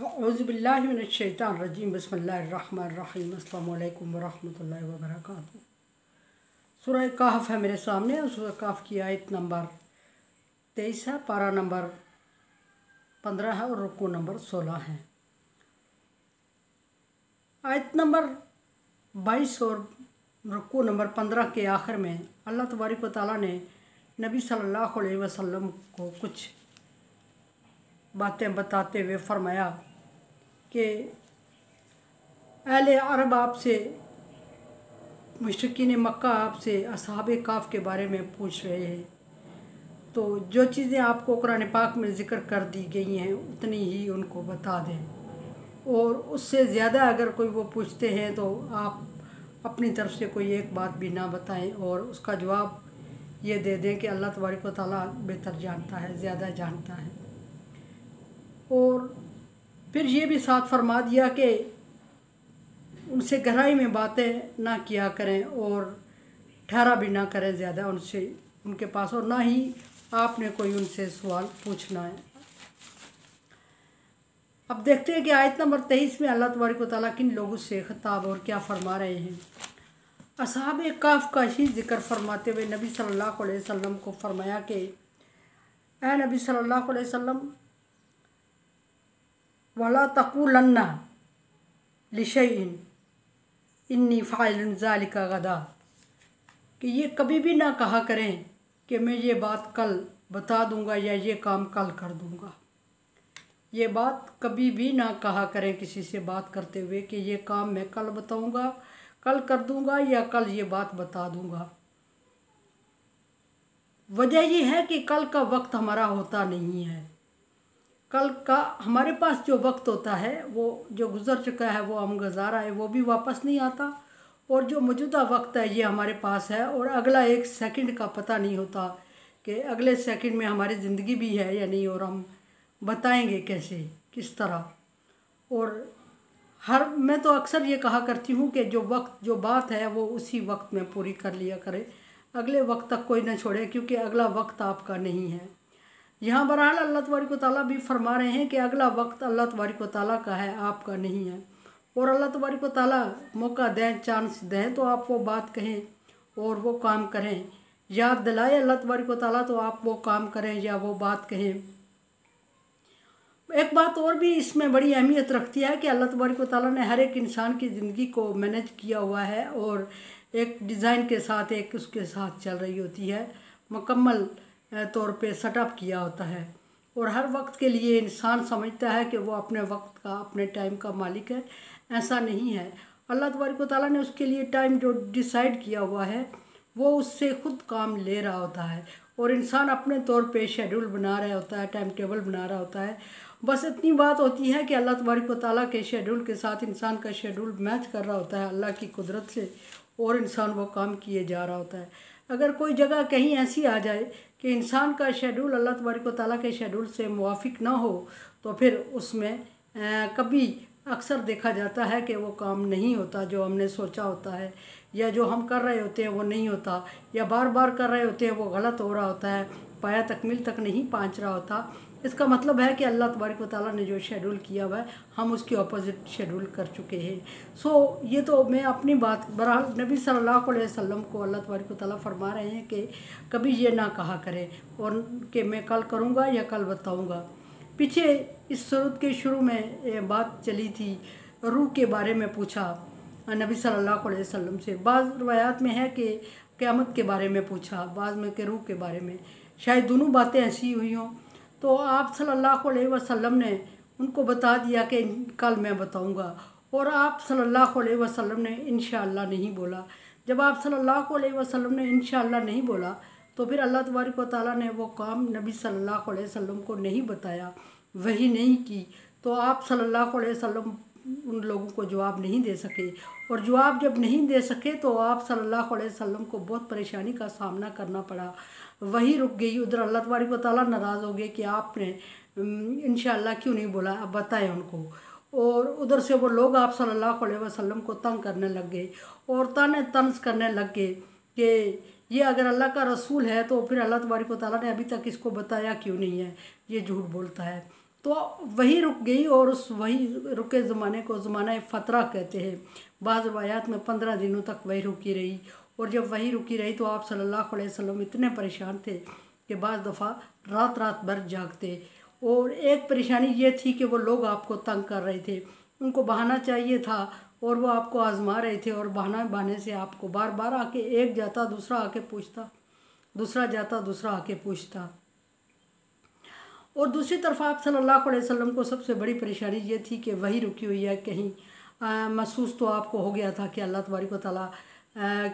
औज़ुबिल्लाहि मिनश्शैतानिर्रजीम बिस्मिल्लाहिर्रहमानिर्रहीम अस्सलामु अलैकुम वरहमतुल्लाहि वबरकातुहू। सूरह कहफ है मेरे सामने और सूरह कहफ की आयत नंबर 23 है, पारा नंबर 15 है और रुकू नंबर 16 है। आयत नंबर 22 और रुकू नंबर 15 के आखिर में अल्लाह तबारक व तआला ने नबी सल्लल्लाहु अलैहि वसल्लम को कुछ बातें बताते हुए फरमाया कि अहले अरब आपसे, मुशरिकीन मक्का आपसे असहाबे काफ के बारे में पूछ रहे हैं, तो जो चीज़ें आपको कुरान पाक में ज़िक्र कर दी गई हैं उतनी ही उनको बता दें, और उससे ज़्यादा अगर कोई वो पूछते हैं तो आप अपनी तरफ से कोई एक बात भी ना बताएं और उसका जवाब ये दे दें कि अल्लाह तबारक व तआला बेहतर जानता है, ज़्यादा जानता है। और फिर ये भी साथ फरमा दिया कि उनसे गहराई में बातें ना किया करें और ठहरा भी ना करें ज़्यादा उनसे, उनके पास, और ना ही आपने कोई उनसे सवाल पूछना है। अब देखते हैं कि आयत नंबर 23 में अल्लाह तबारक व तआला किन लोगों से खिताब और क्या फरमा रहे हैं। असहाबे काफ का ही जिक्र फरमाते हुए नबी सल्लल्लाहु अलैहि वसल्लम को फरमाया कि ऐ नबी सल्लल्लाहु अलैहि वसल्लम, वला तक़ूलन्ना लिशैइन इन्नी फ़ाइलुन ज़ालिका गदा, कि ये कभी भी ना कहा करें कि मैं ये बात कल बता दूंगा या ये काम कल कर दूंगा। ये बात कभी भी ना कहा करें किसी से बात करते हुए कि ये काम मैं कल बताऊंगा, कल कर दूंगा या कल ये बात बता दूंगा। वजह ये है कि कल का वक्त हमारा होता नहीं है। कल का हमारे पास जो वक्त होता है वो जो गुज़र चुका है, वो हम गुजारा है, वो भी वापस नहीं आता, और जो मौजूदा वक्त है ये हमारे पास है, और अगला एक सेकंड का पता नहीं होता कि अगले सेकंड में हमारी ज़िंदगी भी है या नहीं, और हम बताएंगे कैसे, किस तरह। और मैं तो अक्सर ये कहा करती हूँ कि जो वक्त, जो बात है वो उसी वक्त में पूरी कर लिया करें, अगले वक्त तक कोई ना छोड़े, क्योंकि अगला वक्त आपका नहीं है। यहाँ बहरहाल अल्लाह तबारक व तआला भी फरमा रहे हैं कि अगला वक्त अल्लाह तबारक व तआला का है, आपका नहीं है। और अल्लाह तबारक व तआला मौका दें, चांस दें तो आप वो बात कहें और वो काम करें, याद दिलाए अल्लाह तबारक व तआला तो आप वो काम करें या वो बात कहें। एक बात और भी इसमें बड़ी अहमियत रखती है कि अल्लाह तबारक व तआला ने हर एक इंसान की ज़िंदगी को मैनेज किया हुआ है और एक डिज़ाइन के साथ, एक उसके साथ चल रही होती है, मुकम्मल तौर पे सेटअप किया होता है। और हर वक्त के लिए इंसान समझता है कि वो अपने वक्त का, अपने टाइम का मालिक है। ऐसा नहीं है। अल्लाह तबारक व तआला ने उसके लिए टाइम जो डिसाइड किया हुआ है वो उससे खुद काम ले रहा होता है, और इंसान अपने तौर पे शेड्यूल बना रहा होता है, टाइम टेबल बना रहा होता है। बस इतनी बात होती है कि अल्लाह तबारक व तआला के शेड्यूल के साथ इंसान का शेड्यूल मैच कर रहा होता है अल्लाह की कुदरत से, और इंसान वो काम किए जा रहा होता है। अगर कोई जगह कहीं ऐसी आ जाए कि इंसान का शेड्यूल अल्लाह तबारक व तआला के शेड्यूल से मुवाफिक ना हो, तो फिर उसमें कभी अक्सर देखा जाता है कि वो काम नहीं होता जो हमने सोचा होता है, या जो हम कर रहे होते हैं वो नहीं होता, या बार बार कर रहे होते हैं वो गलत हो रहा होता है, पाया तकमील तक नहीं पहुंच रहा होता। इसका मतलब है कि अल्लाह तबारक व तआला ने जो शेड्यूल किया हुआ है हम उसके ऑपोजिट शेड्यूल कर चुके हैं। ये तो मैं अपनी बात, बहरहाल नबी सल्लल्लाहु अलैहि वसल्लम को अल्लाह तबारक व तआला फरमा रहे हैं कि कभी ये ना कहा करें और कि मैं कल करूँगा या कल बताऊँगा। पीछे इस सूरत के शुरू में ये बात चली थी, रूह के बारे में पूछा नबी सल्लल्लाहु अलैहि वसल्लम से। बाज़ रवायात में है कि क़यामत के बारे में पूछा, बाज़ में कि रूह के बारे में, शायद दोनों बातें ऐसी हुई हों। तो आप सल्लल्लाहु अलैहि वसल्लम ने उनको बता दिया कि कल मैं बताऊंगा, और आप सल्लल्लाहु अलैहि वसल्लम ने इंशाअल्लाह नहीं बोला। जब आप सल्लल्लाहु अलैहि वसल्लम ने इंशाअल्लाह नहीं बोला तो फिर अल्लाह तबारक व तआला ने वो काम नबी सल्लल्लाहु अलैहि वसल्लम को नहीं बताया, वही नहीं की, तो आप सल्लल्लाहु अलैहि वसल्लम उन लोगों को जवाब नहीं दे सके। और जवाब जब नहीं दे सके तो आप सल्लल्लाहु अलैहि वसल्लम को बहुत परेशानी का सामना करना पड़ा, वही रुक गई। उधर अल्लाह तबारक व तआला नाराज़ हो गए कि आपने इंशाअल्लाह क्यों नहीं बोला, अब बताएं उनको। और उधर से वो लोग आप सल्लल्लाहु अलैहि वसल्लम को तंग करने लग गए और ताने तंज करने लग गए कि ये अगर अल्लाह का रसूल है तो फिर अल्लाह तबारक व तआला ने अभी तक इसको बताया क्यों नहीं है, ये झूठ बोलता है। तो वही रुक गई और उस वही रुके ज़माने को ज़माना फ़तरा कहते हैं। बाज़ रवायात में 15 दिनों तक वही रुकी रही, और जब वही रुकी रही तो आप सल्लल्लाहु अलैहि वसल्लम इतने परेशान थे कि बाज़ दफ़ा रात रात भर जागते। और एक परेशानी ये थी कि वो लोग आपको तंग कर रहे थे, उनको बहाना चाहिए था और वो आपको आजमा रहे थे, और बहाने से आपको बार बार आके एक जाता दूसरा आके पूछता, दूसरा जाता दूसरा आके पूछता। और दूसरी तरफ आप सल्लल्लाहु अलैहि वसल्लम को सबसे बड़ी परेशानी ये थी कि वही रुकी हुई है, कहीं महसूस तो आपको हो गया था कि अल्लाह तबारक व तआला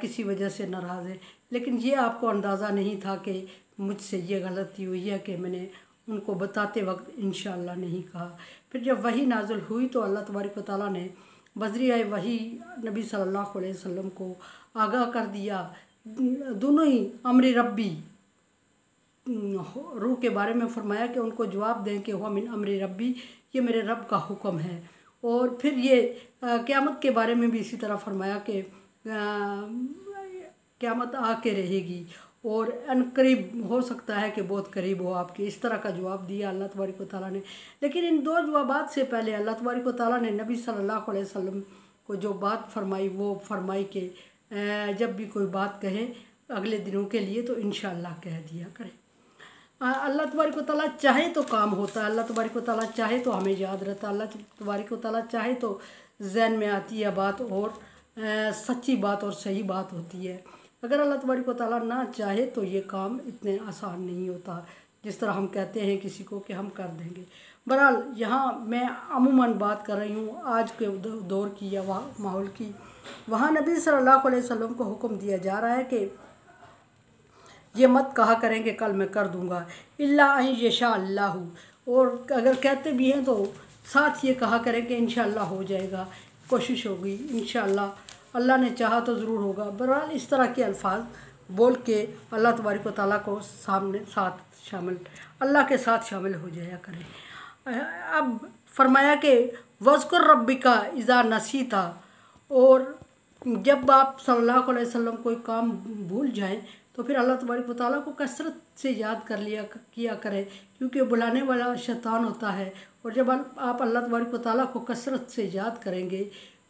किसी वजह से नाराज़ है, लेकिन ये आपको अंदाज़ा नहीं था कि मुझसे ये गलती हुई है कि मैंने उनको बताते वक्त इंशाअल्लाह नहीं कहा। फिर जब वही नाज़िल हुई तो अल्लाह तबारक व तआला ने बज़रिया वही नबी सल्लल्लाहु अलैहि वसल्लम को आगाह कर दिया। दोनों ही अम्र रब्बी रूह के बारे में फरमाया कि उनको जवाब दें कि हुआ मिन अम्र रब्बी, ये मेरे रब का हुक्म है। और फिर ये क़यामत के बारे में भी इसी तरह फरमाया कि क़यामत आके रहेगी और अनकरीब हो सकता है कि बहुत करीब हो आपके, इस तरह का जवाब दिया अल्लाह तबारक व तआला ने। लेकिन इन दो जवाबात से पहले अल्लाह तबारक व तआला ने नबी सल्लल्लाहु अलैहि वसल्लम को जो बात फरमाई वो फरमाई कि जब भी कोई बात कहे अगले दिनों के लिए तो इंशाअल्लाह कह दिया करें। अल्लाह तबारक व तआला चाहे तो काम होता है, अल्लाह तबारक व तआला चाहे तो हमें याद रहता है, अल्लाह तबारक व तआला चाहे तो जहन में आती है बात और सच्ची बात और सही बात होती है। अगर अल्लाह तबारक व तआला ना चाहे तो ये काम इतने आसान नहीं होता जिस तरह हम कहते हैं किसी को कि हम कर देंगे। बहरहाल यहाँ मैं अमूमन बात कर रही हूँ आज के दौर की या माहौल की। वहाँ नबी सल्लल्लाहु अलैहि वसल्लम को हुक्म दिया जा रहा है कि ये मत कहा करेंगे कल मैं कर दूंगा, इल्ला अन यशा अल्लाहु, और अगर कहते भी हैं तो साथ ये कहा करें कि इंशाअल्लाह हो जाएगा, कोशिश होगी, इंशाअल्लाह अल्लाह ने चाहा तो ज़रूर होगा। बहरहाल इस तरह के अल्फाज बोल के अल्लाह तबारक व तआला को अल्लाह के साथ शामिल हो जाया करें। अब फरमाया कि वज़्कुर रब्बिका इज़ा नसीता, और जब आप सल्लल्लाहु अलैहि वसल्लम कोई काम भूल जाएं तो फिर अल्लाह तबारक व तआला को कसरत से याद किया करें, क्योंकि बुलाने वाला शैतान होता है। और जब आप अल्लाह तबारक व तआला को कसरत से याद करेंगे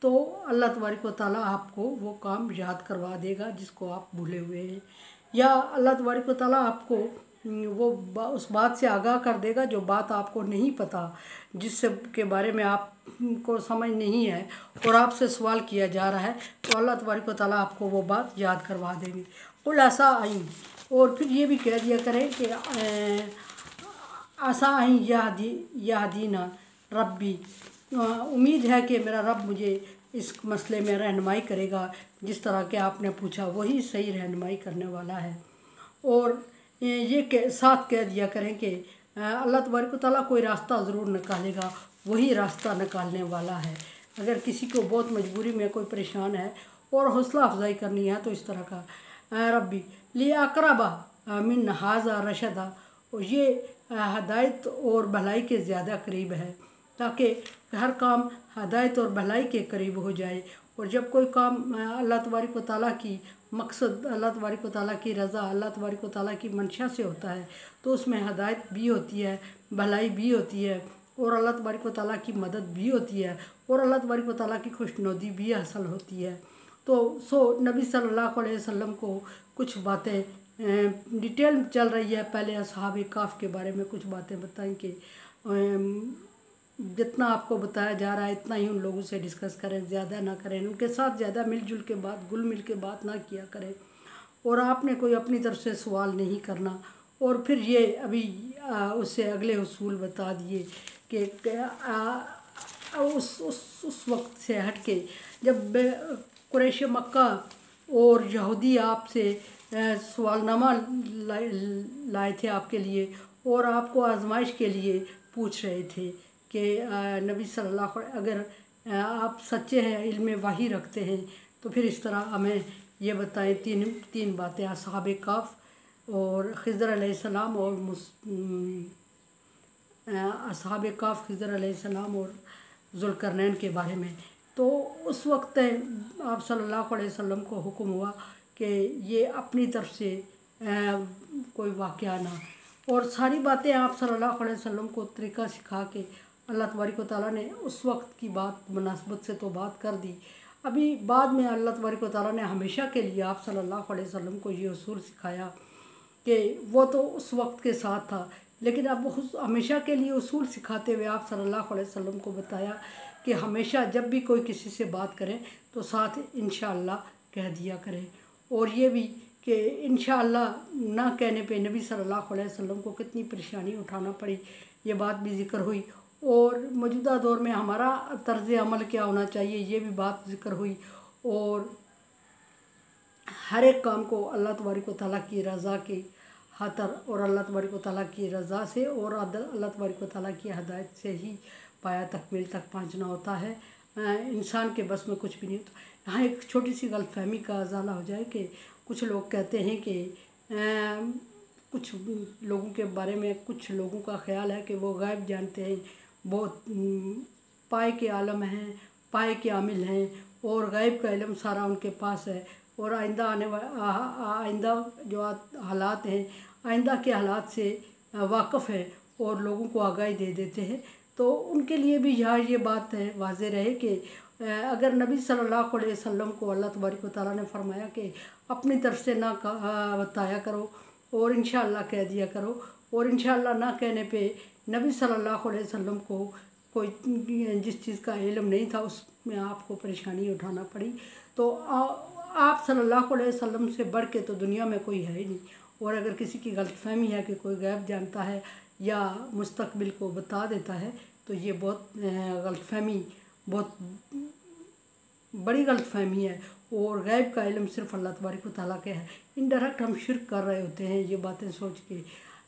तो अल्लाह तबारक व तआला आपको वो काम याद करवा देगा जिसको आप भूले हुए हैं, या अल्लाह तबारक व तआला आपको वो उस बात से आगाह कर देगा जो बात आपको नहीं पता, जिससे के बारे में आपको समझ नहीं है और आपसे सवाल किया जा रहा है, तो अल्लाह तबारक व तआला आपको वो बात याद करवा देंगे। उल आसा आइन, और फिर ये भी कह दिया करें कि आसा आइन यादीना रब्बी, उम्मीद है कि मेरा रब मुझे इस मसले में रहनुमाई करेगा, जिस तरह के आपने पूछा वही सही रहनुमाई करने वाला है। और ये साथ कह दिया करें कि अल्लाह तबारक व तआला कोई रास्ता ज़रूर निकालेगा, वही रास्ता निकालने वाला है। अगर किसी को बहुत मजबूरी में कोई परेशान है और हौसला अफजाई करनी है तो इस तरह का रब्बी लिया अकरबा मिन हाजा रशदा, और ये हदायत और भलाई के ज़्यादा करीब है, ताकि हर काम हदायत और भलाई के करीब हो जाए। और जब कोई काम अल्लाह तबारक व तआला की मकसद, अल्लाह तबारक व तआला की रज़ा, अल्लाह तबारक व तआला की मंशा से होता है तो उसमें हदायत भी होती है, भलाई भी होती है, और अल्लाह तबारक व तआला की मदद भी होती है, और अल्लाह तबारक व तआला की खुशनुदी भी हासिल होती है। तो नबी सल्लल्लाहु अलैहि वसल्लम को कुछ बातें डिटेल चल रही है। पहले असहाब काफ के बारे में कुछ बातें बताएं कि जितना आपको बताया जा रहा है इतना ही उन लोगों से डिस्कस करें, ज़्यादा ना करें, उनके साथ ज़्यादा मिलजुल के बात, घुल मिल के बात ना किया करें, और आपने कोई अपनी तरफ से सवाल नहीं करना। और फिर ये अभी उससे अगले उसूल बता दिए कि उस वक्त से हट के जब कुरैश मक्का और यहूदी आपसे सवालनामा लाए थे आपके लिए, और आपको आजमाइश के लिए पूछ रहे थे कि नबी सल्लल्लाहु अगर आप सच्चे हैं, इल्म वही रखते हैं तो फिर इस तरह हमें ये बताएं तीन बातें, असहाब काफ और खिज़र अलैहिस्सलाम और असहाब काफ, खिज़र अलैहिस्सलाम और ज़ुल्करनैन के बारे में। तो उस वक्त आप सल्लल्लाहु अलैहि वसल्लम को हुक्म हुआ कि ये अपनी तरफ से कोई वाक़या ना और सारी बातें आप सल्लल्लाहु अलैहि वसल्लम को तरीक़ा सिखा के अल्लाह तबारक व तआला ने उस वक्त की बात मुनासबत से तो बात कर दी। अभी बाद में अल्लाह तबारक व तआला ने हमेशा के लिए आप सल्लल्लाहु अलैहि वसल्लम को ये उसूल सिखाया कि वो तो उस वक्त के साथ था, लेकिन अब उस हमेशा के लिए उसूल सिखाते हुए आप सल्लल्लाहु अलैहि वसल्लम को बताया कि हमेशा जब भी कोई किसी से बात करें तो साथ इंशाअल्लाह कह दिया करें। और ये भी कि इंशाअल्लाह ना कहने पे नबी सल्लल्लाहु अलैहि वसल्लम को कितनी परेशानी उठाना पड़ी, ये बात भी ज़िक्र हुई। और मौजूदा दौर में हमारा तर्ज़ अमल क्या होना चाहिए, ये भी बात ज़िक्र हुई। और हर एक काम को अल्लाह तबारक व तआला की रज़ा की खातिर और अल्लाह तबारक व तआला की रज़ा से और अल्लाह तबारक व तआला की हदायत से ही पाया तकमील तक पहुँचना होता है। इंसान के बस में कुछ भी नहीं होता। यहाँ एक छोटी सी गलतफहमी का अजाला हो जाए कि कुछ लोग कहते हैं कि कुछ लोगों के बारे में कुछ लोगों का ख्याल है कि वो गैब जानते हैं, बहुत पाए के आलम हैं, पाए के आमिल हैं और गैब का इल्म सारा उनके पास है और आइंदा आइंदा जो हालात हैं, आइंदा के हालात से वाक़फ़ है और लोगों को आगाही दे देते हैं। तो उनके लिए भी यहाँ ये बात है वाज़ेह रहे कि अगर नबी सल्लल्लाहु अलैहि वसल्लम को अल्लाह तबारक व तआला ने फरमाया कि अपनी तरफ से ना बताया करो और इंशाअल्लाह कह दिया करो, और इंशाअल्लाह ना कहने पे नबी सल्लल्लाहु अलैहि वसल्लम को कोई जिस चीज़ का इल्म नहीं था उसमें आपको परेशानी उठाना पड़ी, तो आप सल्लल्लाहु अलैहि वसल्लम से बढ़ के तो दुनिया में कोई है ही नहीं। और अगर किसी की गलतफहमी है कि कोई गैब जानता है या मुस्तकबिल को बता देता है, तो ये बहुत गलतफहमी, बहुत बड़ी गलतफहमी है। और गैब का इल्म सिर्फ़ अल्लाह तबारक व तआला के है। इनडायरेक्ट हम शिर्क कर रहे होते हैं ये बातें सोच के।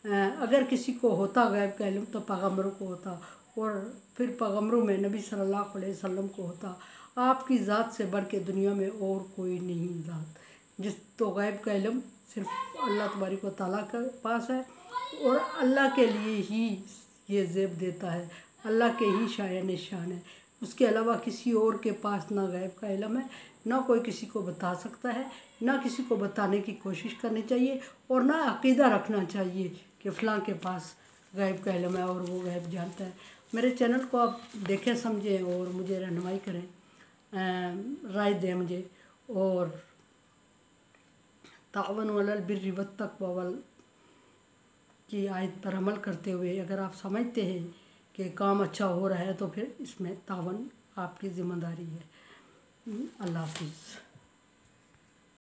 अगर किसी को होता गैब का इल्म तो पैगम्बरों को होता और फिर पैगम्बरों में नबी सल्लल्लाहु अलैहि वसल्लम को होता। आपकी ज़ात से बढ़ के दुनिया में और कोई नहीं ज़ात जिस तो गैब का इल्म सिर्फ अल्लाह तबारक व तआला के पास है और अल्लाह के लिए ही ये ज़ेब देता है, अल्लाह के ही शान शान है। उसके अलावा किसी और के पास ना गैब का इल्म है, ना कोई किसी को बता सकता है, ना किसी को बताने की कोशिश करनी चाहिए और ना अक़ीदा रखना चाहिए कि फ़लाँ के पास गैब का इल्म है और वो गैब जानता है। मेरे चैनल को आप देखें समझें और मुझे रहनुमाई करें, राय दें मुझे। और ताअवनु अलल बिर्रि वत्तक़वा की आयत पर अमल करते हुए अगर आप समझते हैं कि काम अच्छा हो रहा है तो फिर इसमें तावन आपकी ज़िम्मेदारी है। अल्लाह हाफ़िज़।